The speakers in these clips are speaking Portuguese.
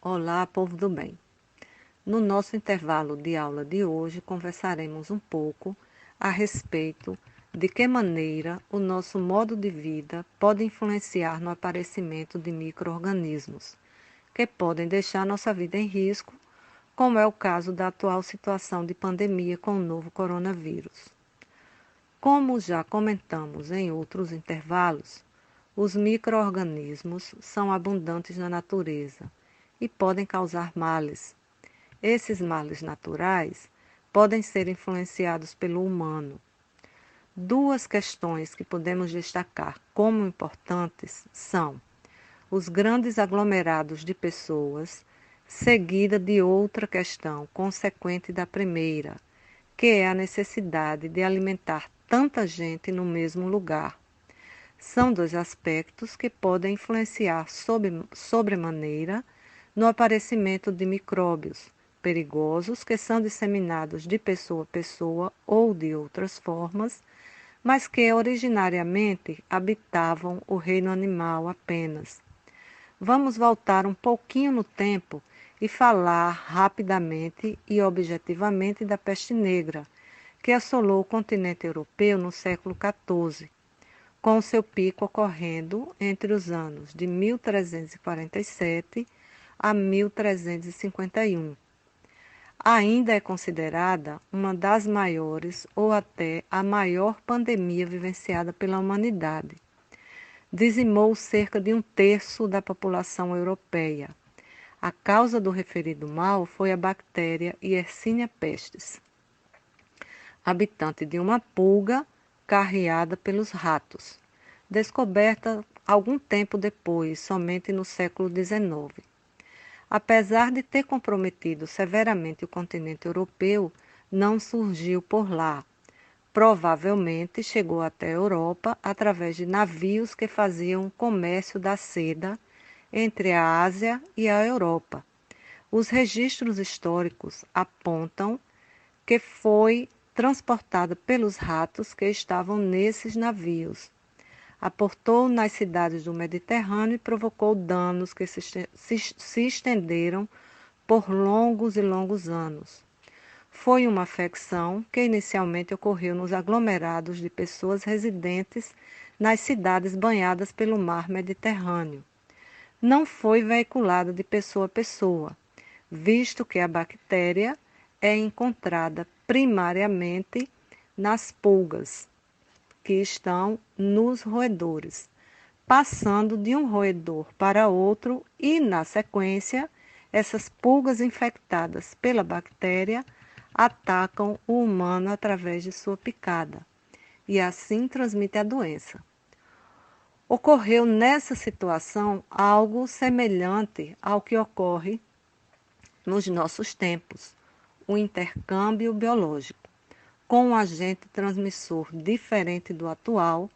Olá, povo do bem. No nosso intervalo de aula de hoje, conversaremos um pouco a respeito de que maneira o nosso modo de vida pode influenciar no aparecimento de micro-organismos, que podem deixar nossa vida em risco, como é o caso da atual situação de pandemia com o novo coronavírus. Como já comentamos em outros intervalos, os micro-organismos são abundantes na natureza e podem causar males. Esses males naturais podem ser influenciados pelo humano. Duas questões que podemos destacar como importantes são os grandes aglomerados de pessoas, seguida de outra questão consequente da primeira, que é a necessidade de alimentar tanta gente no mesmo lugar. São dois aspectos que podem influenciar sobremaneira no aparecimento de micróbios perigosos que são disseminados de pessoa a pessoa ou de outras formas, mas que originariamente habitavam o reino animal apenas. Vamos voltar um pouquinho no tempo e falar rapidamente e objetivamente da peste negra, que assolou o continente europeu no século XIV, com seu pico ocorrendo entre os anos de 1347 a 1351. Ainda é considerada uma das maiores ou até a maior pandemia vivenciada pela humanidade. Dizimou cerca de 1/3 da população europeia. A causa do referido mal foi a bactéria Yersinia pestis, habitante de uma pulga carreada pelos ratos, descoberta algum tempo depois, somente no século XIX. Apesar de ter comprometido severamente o continente europeu, não surgiu por lá. Provavelmente chegou até a Europa através de navios que faziam comércio da seda entre a Ásia e a Europa. Os registros históricos apontam que foi transportada pelos ratos que estavam nesses navios. Aportou nas cidades do Mediterrâneo e provocou danos que se estenderam por longos e longos anos. Foi uma afecção que inicialmente ocorreu nos aglomerados de pessoas residentes nas cidades banhadas pelo mar Mediterrâneo. Não foi veiculada de pessoa a pessoa, visto que a bactéria é encontrada primariamente nas pulgas, que estão nos roedores, passando de um roedor para outro e, na sequência, essas pulgas infectadas pela bactéria atacam o humano através de sua picada e assim transmite a doença. Ocorreu nessa situação algo semelhante ao que ocorre nos nossos tempos, o intercâmbio biológico, com um agente transmissor diferente do atual,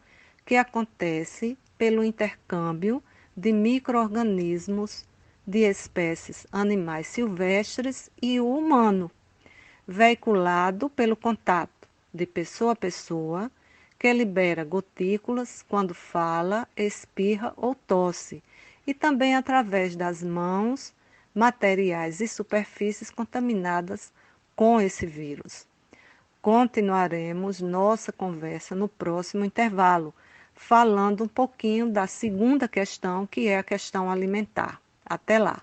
que acontece pelo intercâmbio de micro-organismos de espécies animais silvestres e o humano, veiculado pelo contato de pessoa a pessoa, que libera gotículas quando fala, espirra ou tosse, e também através das mãos, materiais e superfícies contaminadas com esse vírus. Continuaremos nossa conversa no próximo intervalo, falando um pouquinho da segunda questão, que é a questão alimentar. Até lá!